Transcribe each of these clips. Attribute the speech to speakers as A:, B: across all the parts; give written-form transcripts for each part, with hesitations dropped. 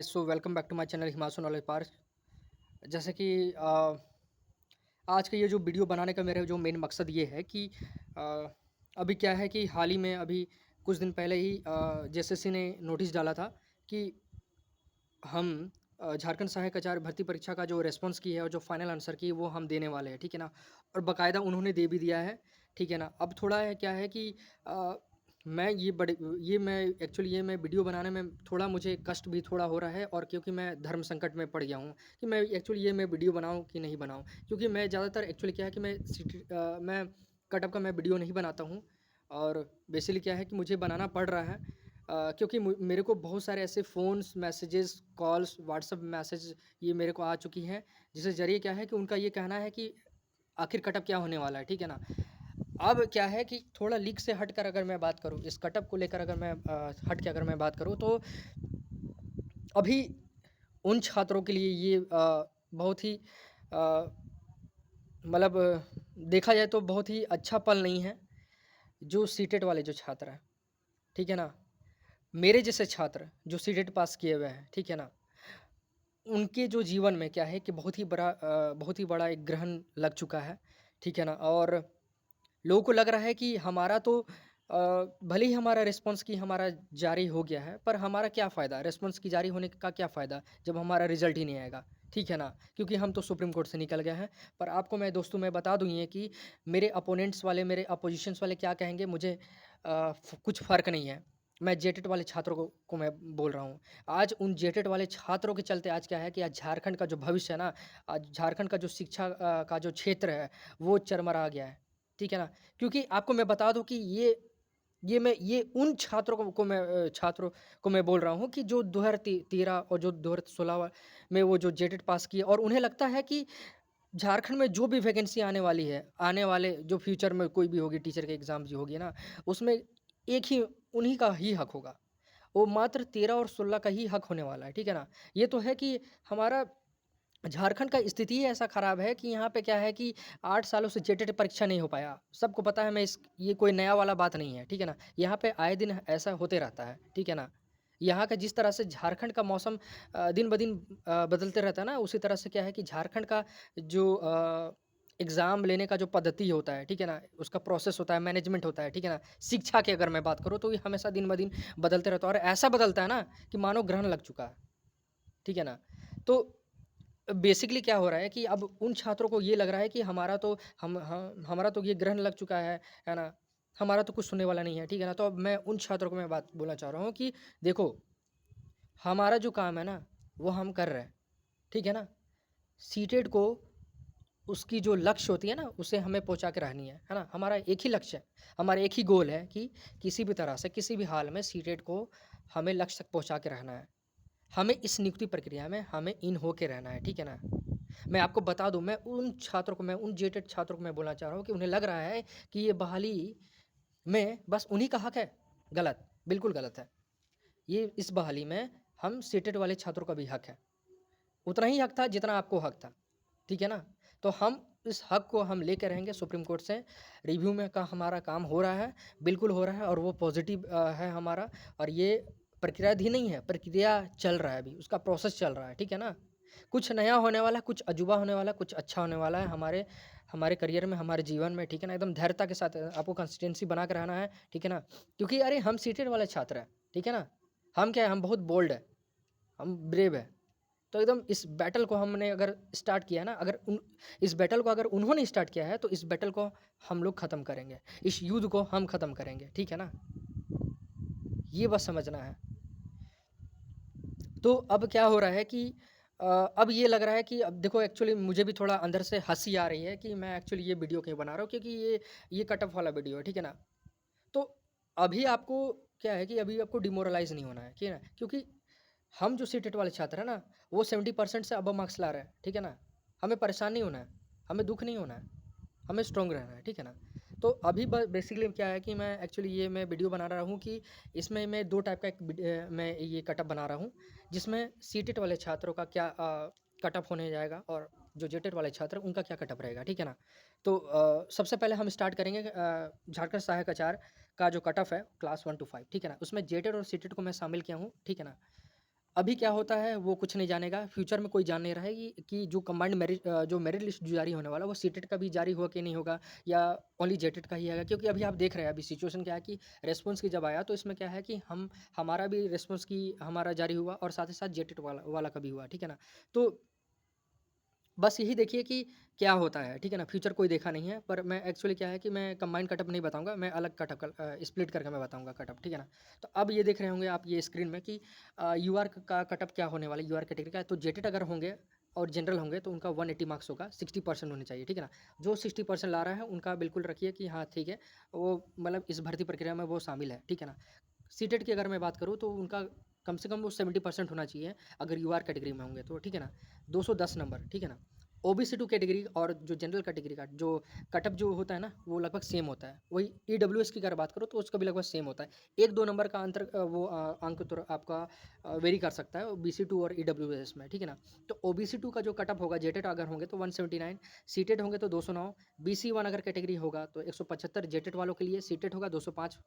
A: So welcome back to my channel Himanshu Knowledge Park. जैसे कि आज का ये जो वीडियो बनाने का मेरा जो मेन मकसद ये है कि अ, अभी क्या है कि हाल ही में अभी कुछ दिन पहले ही जेएसएससी ने नोटिस डाला था कि हम झारखंड सहायक आचार्य भर्ती परीक्षा का जो रिस्पॉन्स की है और जो फाइनल आंसर की है वो हम देने वाले हैं, ठीक है ना? और बाकायदा उन्होंने दे भी दिया है, ठीक है ना? अब थोड़ा है क्या है कि अ, मैं ये बड़े ये मैं एक्चुअली ये मैं वीडियो बनाने में थोड़ा मुझे कष्ट भी थोड़ा हो रहा है और क्योंकि मैं धर्म संकट में पड़ गया हूँ कि मैं एक्चुअली ये मैं वीडियो बनाऊँ कि नहीं बनाऊँ? क्योंकि मैं ज़्यादातर एक्चुअली क्या है कि मैं कट ऑफ का मैं वीडियो नहीं बनाता हूँ और बेसिकली क्या है कि मुझे बनाना पड़ रहा है क्योंकि मेरे को बहुत सारे ऐसे phones, messages, calls, WhatsApp message ये मेरे को आ चुकी हैं, जिसके ज़रिए क्या है कि उनका ये कहना है कि आखिर कटअप क्या होने वाला है, ठीक है ना? अब क्या है कि थोड़ा लीक से हटकर अगर मैं बात करूँ, इस कटअप को लेकर अगर मैं हट के अगर मैं बात करूँ तो अभी उन छात्रों के लिए ये बहुत ही अ, मतलब देखा जाए तो बहुत ही अच्छा पल नहीं है, जो सीटेट वाले जो छात्र हैं, ठीक है ना? मेरे जैसे छात्र जो सीटेट पास किए हुए हैं, ठीक है ना? उनके जो जीवन में क्या है कि बहुत ही बड़ा एक ग्रहण लग चुका है, ठीक है ना? और लोगों को लग रहा है कि हमारा तो भले ही हमारा रिस्पॉन्स की हमारा जारी हो गया है, पर हमारा क्या फ़ायदा? रिस्पॉन्स की जारी होने का क्या फ़ायदा, जब हमारा रिज़ल्ट ही नहीं आएगा, ठीक है ना? क्योंकि हम तो सुप्रीम कोर्ट से निकल गए हैं। पर आपको मैं दोस्तों मैं बता दूँ ये कि मेरे अपोनेंट्स वाले, मेरे अपोज़िशंस वाले क्या कहेंगे मुझे कुछ फ़र्क नहीं है। मैं जेटेट वाले छात्रों को मैं बोल रहा हूँ। आज उन जेटेट वाले छात्रों के चलते आज क्या है कि आज झारखंड का जो भविष्य है ना, आज झारखंड का जो शिक्षा का जो क्षेत्र है, वो चरमरा गया है। ठीक है ना? क्योंकि आपको मैं बता दूँ कि ये उन छात्रों को मैं बोल रहा हूँ कि जो 2013 और जो 2016 में वो जो जेटेट पास किए और उन्हें लगता है कि झारखंड में जो भी वैकेंसी आने वाली है, आने वाले जो फ्यूचर में कोई भी होगी टीचर के एग्ज़ाम जो होगी ना, उसमें एक ही उन्हीं का ही हक होगा। वो मात्र 13 और 16 का ही हक होने वाला है, ठीक है ना? ये तो है कि हमारा झारखंड का स्थिति ही ऐसा ख़राब है कि यहाँ पे क्या है कि 8 सालों से जेटेट परीक्षा नहीं हो पाया। सबको पता है ये कोई नया वाला बात नहीं है, ठीक है ना? यहाँ पे आए दिन ऐसा होते रहता है, ठीक है ना? यहाँ का जिस तरह से झारखंड का मौसम दिन-ब-दिन बदलते रहता है ना, उसी तरह से क्या है कि झारखंड का जो एग्ज़ाम लेने का जो पद्धति होता है, ठीक है ना? उसका प्रोसेस होता है, मैनेजमेंट होता है, ठीक है ना? शिक्षा की अगर मैं बात करूँ तो ये हमेशा दिन-ब-दिन बदलते रहता है और ऐसा बदलता है ना कि मानो ग्रहण लग चुका है, ठीक है ना? तो बेसिकली क्या हो रहा है कि अब उन छात्रों को ये लग रहा है कि हमारा तो ये ग्रहण लग चुका है ना? हमारा तो कुछ सुनने वाला नहीं है, ठीक है ना? तो अब मैं उन छात्रों को मैं बात बोलना चाह रहा हूँ कि देखो, हमारा जो काम है ना, वो हम कर रहे हैं, ठीक है ना? सीटेट को उसकी जो लक्ष्य होती है ना, उसे हमें पहुँचा के रहनी है ना? हमारा एक ही लक्ष्य है, हमारा एक ही गोल है कि किसी भी तरह से, किसी भी हाल में सीटेट को हमें लक्ष्य तक पहुँचा के रहना है। हमें इस नियुक्ति प्रक्रिया में हमें इन होके रहना है, ठीक है ना? मैं आपको बता दूँ, मैं उन जेटेड छात्रों को मैं बोलना चाह रहा हूँ कि उन्हें लग रहा है कि ये बहाली में बस उन्हीं का हक है। गलत, बिल्कुल गलत है। ये इस बहाली में हम सीटेड वाले छात्रों का भी हक है। उतना ही हक था जितना आपको हक था, ठीक है ना? तो हम इस हक को हम लेके रहेंगे सुप्रीम कोर्ट से रिव्यू में का हमारा काम हो रहा है, बिल्कुल हो रहा है और वो पॉज़िटिव है हमारा और ये प्रक्रियाधीन नहीं है, प्रक्रिया चल रहा है अभी, उसका प्रोसेस चल रहा है, ठीक है ना? कुछ नया होने वाला है, कुछ अजूबा होने वाला है, कुछ अच्छा होने वाला है हमारे हमारे करियर में, हमारे जीवन में, ठीक है ना? एकदम धैर्यता के साथ आपको कंसिस्टेंसी बना के रहना है, ठीक है ना? क्योंकि अरे हम सीटेड वाले छात्र हैं, ठीक है ना? हम क्या है, हम बहुत बोल्ड है, हम ब्रेव है। तो एकदम इस बैटल को हमने अगर स्टार्ट किया है ना, अगर उन इस बैटल को अगर उन्होंने स्टार्ट किया है, तो इस बैटल को हम लोग ख़त्म करेंगे। इस युद्ध को हम ख़त्म करेंगे, ठीक है ना? ये बस समझना है। तो अब क्या हो रहा है कि अब ये लग रहा है कि अब देखो एक्चुअली मुझे भी थोड़ा अंदर से हँसी आ रही है कि मैं एक्चुअली ये वीडियो क्यों बना रहा हूँ क्योंकि ये कट ऑफ वाला वीडियो है, ठीक है ना? तो अभी आपको क्या है कि अभी आपको डिमोरलाइज़ नहीं होना है, ठीक है ना? क्योंकि हम जो सीटेट वाले छात्र हैं ना, वो 70% से अबव मार्क्स ला रहे हैं, ठीक है ना? हमें परेशान नहीं होना है, हमें दुःख नहीं होना है, हमें स्ट्रॉन्ग रहना है, ठीक है ना? तो अभी ब बेसिकली क्या है कि मैं एक्चुअली ये मैं वीडियो बना रहा हूँ कि इसमें मैं 2 टाइप का मैं ये कटअप बना रहा हूँ, जिसमें सीटेट वाले छात्रों का क्या कटअप होने जाएगा और जो जेटेट वाले छात्र हैं, उनका क्या कटअप रहेगा, ठीक है ना? तो सबसे पहले हम स्टार्ट करेंगे झारखंड सहायक आचार्य का जो कटऑफ है क्लास 1 टू 5, ठीक है ना? उसमें जेटेट और सीटेट को मैं शामिल किया हूँ, ठीक है ना? अभी क्या होता है वो कुछ नहीं जानेगा, फ्यूचर में कोई जान नहीं रहा है कि जो कंबाइंड जो मेरिट लिस्ट जो जारी होने वाला है वो सीटेट का भी जारी होगा कि नहीं होगा, या ओनली जेटेट का ही आएगा। क्योंकि अभी आप देख रहे हैं अभी सिचुएशन क्या है कि रेस्पॉन्स की जब आया तो इसमें क्या है कि हमारा भी रेस्पॉन्स की हमारा जारी हुआ और साथ ही साथ जेटेट वाला का भी हुआ, ठीक है ना। तो बस यही देखिए कि क्या होता है, ठीक है ना? फ्यूचर कोई देखा नहीं है, पर मैं एक्चुअली क्या है कि मैं कंबाइंड कटअप नहीं बताऊँगा, मैं अलग कटअप स्प्लिट करके मैं बताऊँगा कटअप, ठीक है ना? तो अब ये देख रहे होंगे आप ये स्क्रीन में कि यूआर का कटअप क्या होने वाला है, यूआर कैटेगरी का। तो जेटेड अगर होंगे और जनरल होंगे तो उनका 180 मार्क्स होगा, 60% होने चाहिए, ठीक है ना? जो 60% ला रहा है उनका बिल्कुल रखिए कि हाँ, ठीक है, वो मतलब इस भर्ती प्रक्रिया में वो शामिल है, ठीक है ना? सीटेट की अगर मैं बात करूँ तो उनका कम से कम वो 70% होना चाहिए, अगर यूआर कैटेगरी में होंगे तो, ठीक है ना? 210 नंबर, ठीक है ना? ओबीसी2 कैटेगरी और जो जनरल कैटेगरी का जो कटअप जो होता है ना, वो लगभग सेम होता है। वही ईडब्ल्यूएस की अगर बात करो तो उसका भी लगभग सेम होता है। 1-2 नंबर का अंतर अंक तो आपका वेरी कर सकता है ओबीसी2 और ईडब्ल्यूएस में, ठीक है ना? तो ओबीसी2 का जो कटअप होगा जेटेड अगर होंगे तो 179, सीटेड होंगे तो 209, बीसी1 अगर कैटेगरी होगा तो 175 जेटेड वालों के लिए, सीटेड होगा 205,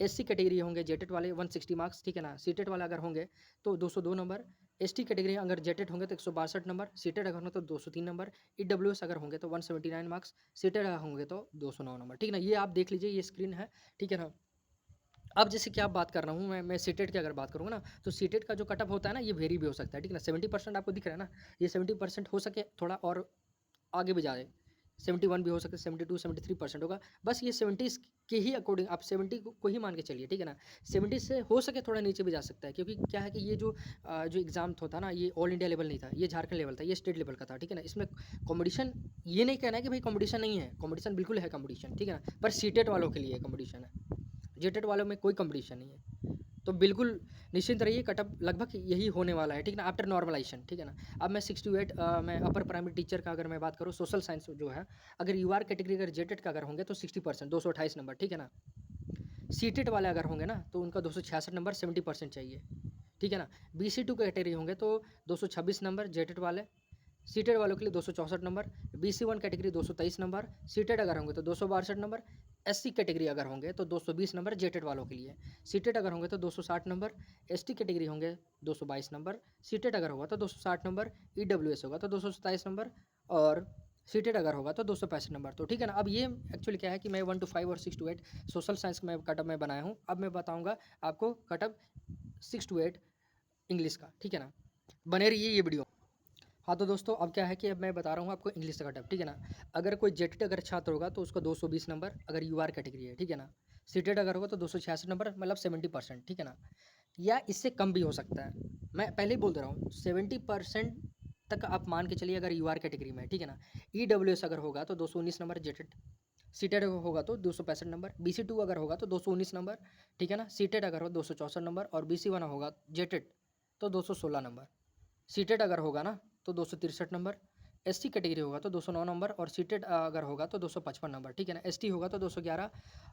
A: एससी कैटेगरी होंगे जेटेड वाले 160 मार्क्स, ठीक है ना? सीटेड वाले अगर होंगे तो 202 नंबर, एसटी कैटेगरी अगर जेटेड होंगे तो 162 नंबर, सीटेड अगर होंगे तो 203 नंबर, ईडब्ल्यूएस अगर होंगे तो 179 मार्क्स, सीटेड अगर होंगे तो 209 नंबर, ठीक है ना? ये आप देख लीजिए, ये स्क्रीन है, ठीक है ना? अब जैसे कि आप बात कर रहा हूँ मैं सीटेट की अगर बात करूँगा ना, तो सीटेट का जो कटअप होता है ना, ये वेरी भी हो सकता है, ठीक है ना? 70% आपको दिख रहा है ना, ये 70% हो सके थोड़ा और आगे भी जाए, 71 भी हो सकता है, 72 73% होगा। बस ये 70 के ही अकॉर्डिंग आप 70 को ही मान के चलिए, ठीक है ना? 70 से हो सके थोड़ा नीचे भी जा सकता है, क्योंकि क्या है कि ये जो एग्ज़ाम होता ना, ये ऑल इंडिया लेवल नहीं था, ये झारखंड लेवल था, ये स्टेट लेवल का था, ठीक है ना? इसमें कॉम्पिटिशन, ये नहीं कहना है कि भाई कॉम्पिटिशन नहीं है, कॉम्पिटिशन बिल्कुल है कॉम्पिटिशन, ठीक है ना? पर सीटेट वालों के लिए कॉम्पिटिशन है, जेटेट वालों में कोई कॉम्पिटिशन नहीं है। तो बिल्कुल निश्चिंत रहिए, कटअप लगभग यही होने वाला है, ठीक है ना? आफ्टर नॉर्मलाइजेशन, ठीक है ना? अब मैं 6 टू 8 मैं अपर प्राइमरी टीचर का अगर मैं बात करूँ, सोशल साइंस जो है, अगर यूआर कैटेगरी अगर जेटेड का अगर होंगे तो 60%, 228 नंबर, ठीक है ना? सीटेड वाले अगर होंगे ना तो उनका 266 नंबर, 70% चाहिए, ठीक है ना? बीसी2 कैटेगरी होंगे तो 226 नंबर जेटेड वाले, सीटेड वालों के लिए 264 नंबर, बीसी1 कैटेगरी 223 नंबर, सीटेड अगर होंगे तो 262 नंबर, एससी कैटेगरी अगर होंगे तो 220 नंबर जेटेड वालों के लिए, सीटेड अगर होंगे तो 260 नंबर, एसटी कैटेगरी होंगे 222 नंबर, सीटेड अगर होगा तो 260 नंबर, ईडब्ल्यूएस होगा तो 227 नंबर, और सीटेड अगर होगा तो 265 नंबर। तो ठीक है ना, अब ये एक्चुअली क्या है कि मैं 1 टू 5 और 6 टू 8 सोशल साइंस में कटअप मैं बनाया हूँ। अब मैं बताऊँगा आपको कटअप 6 टू 8 इंग्लिश का, ठीक है ना? बने रहिए ये वीडियो। हाँ, तो दोस्तों अब क्या है कि अब मैं बता रहा हूँ आपको इंग्लिश का कटअप, ठीक है ना? अगर कोई जेटेड अगर छात्र होगा तो उसको 220 नंबर, अगर यूआर कैटेगरी है, ठीक है ना? सीटेड अगर होगा तो 266 नंबर, मतलब 70%, ठीक है ना? या इससे कम भी हो सकता है। मैं पहले ही बोल दे रहा हूँ, 70% तक आप मान के चलिए अगर यूआर कैटेगरी में है, ठीक है ना? ईडब्ल्यूएस अगर होगा तो 219 नंबर जेटेड, सीटेड होगा तो 265 नंबर, बीसी2 अगर होगा तो 219 नंबर, ठीक है ना? सीटेड अगर हो 264 नंबर, और बीसी1 होगा जेटेड तो 216 नंबर। सीटेड अगर होगा ना तो 263 नंबर, एसटी कैटेगरी होगा तो 209 नंबर, और सीटेड अगर होगा तो 255 नंबर, ठीक है ना? एसटी होगा तो 211,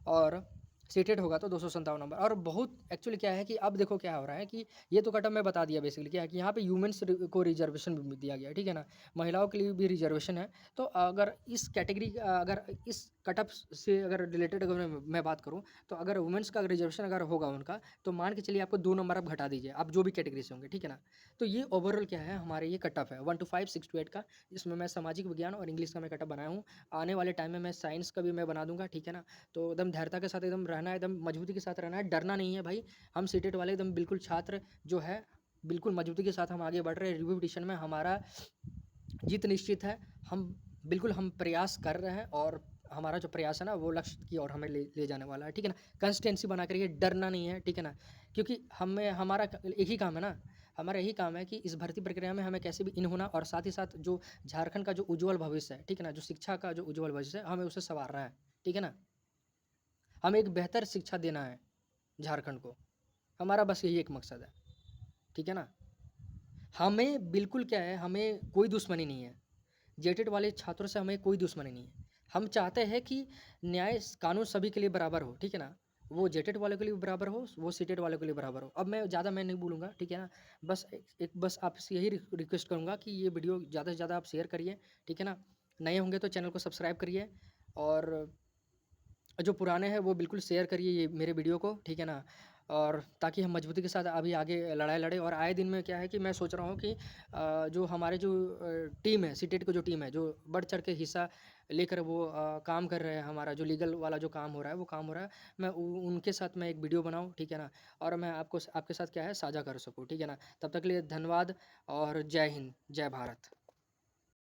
A: और सीटेड होगा तो 257 नंबर। और बहुत एक्चुअली क्या है कि अब देखो क्या हो रहा है कि ये तो कटअप मैं बता दिया, बेसिकली क्या है कि यहाँ पे ह्यूमन्स को रिजर्वेशन भी दिया गया है, ठीक है ना? महिलाओं के लिए भी रिजर्वेशन है। तो अगर इस कैटेगरी अगर इस कटअप से अगर रिलेटेड अगर मैं बात करूँ, तो अगर वुमेंस का रिजर्वेशन अगर होगा उनका, तो मान के चलिए आपको 2 नंबर आप घटा दीजिए, आप जो भी कैटेगरी से होंगे, ठीक है ना? तो ये ओवरऑल क्या है, हमारे ये कटअप है 1 टू 5 6 टू 8 का, जिसमें मैं सामाजिक विज्ञान और इंग्लिश का मैं कटअप बनाया हूँ। आने वाले टाइम में मैं साइंस का भी मैं बना दूंगा, ठीक है ना? तो एकदम धैर्यता के साथ एकदम रहना है, एकदम मजबूती के साथ रहना है, डरना नहीं है भाई। हम सीटेट वाले एकदम बिल्कुल छात्र जो है, बिल्कुल मजबूती के साथ हम आगे बढ़ रहे हैं। रिव्यू पिटिशन में हमारा जीत निश्चित है। हम प्रयास कर रहे हैं, और हमारा जो प्रयास है ना वो लक्ष्य की ओर हमें ले जाने वाला है, ठीक है ना? कंसिस्टेंसी बना कर रखिए, डरना नहीं है, ठीक है ना? क्योंकि हमें हमारा एक ही काम है ना, हमारा यही काम है कि इस भर्ती प्रक्रिया में हमें कैसे भी इन होना, और साथ ही साथ जो झारखंड का जो उज्ज्वल भविष्य है, ठीक है ना, जो शिक्षा का जो उज्ज्वल भविष्य है, हमें उसे संवारना है, ठीक है ना? हमें एक बेहतर शिक्षा देना है झारखंड को, हमारा बस यही एक मकसद है, ठीक है ना? हमें बिल्कुल क्या है, हमें कोई दुश्मनी नहीं है, जेटेड वाले छात्रों से हमें कोई दुश्मनी नहीं है। हम चाहते हैं कि न्याय कानून सभी के लिए बराबर हो, ठीक है ना? वो जेटेड वालों के लिए भी बराबर हो, वो सीटेड वालों के लिए बराबर हो। अब मैं नहीं बोलूँगा, ठीक है ना? बस बस आपसे यही रिक्वेस्ट करूँगा कि ये वीडियो ज़्यादा से ज़्यादा आप शेयर करिए, ठीक है ना? नए होंगे तो चैनल को सब्सक्राइब करिए, और जो पुराने हैं वो बिल्कुल शेयर करिए ये मेरे वीडियो को, ठीक है ना? और ताकि हम मजबूती के साथ अभी आगे लड़ाई लड़ें। और आए दिन में क्या है कि मैं सोच रहा हूँ कि जो हमारे जो टीम है, सीटेट की जो टीम है, जो बढ़-चढ़ के हिस्सा लेकर वो काम कर रहे हैं, हमारा जो लीगल वाला जो काम हो रहा है, वो काम हो रहा है, मैं उ उनके साथ मैं एक वीडियो बनाऊँ, ठीक है ना? और मैं आपके साथ क्या है साझा कर सकूँ, ठीक है ना? तब तक के लिए धन्यवाद और जय हिंद, जय भारत।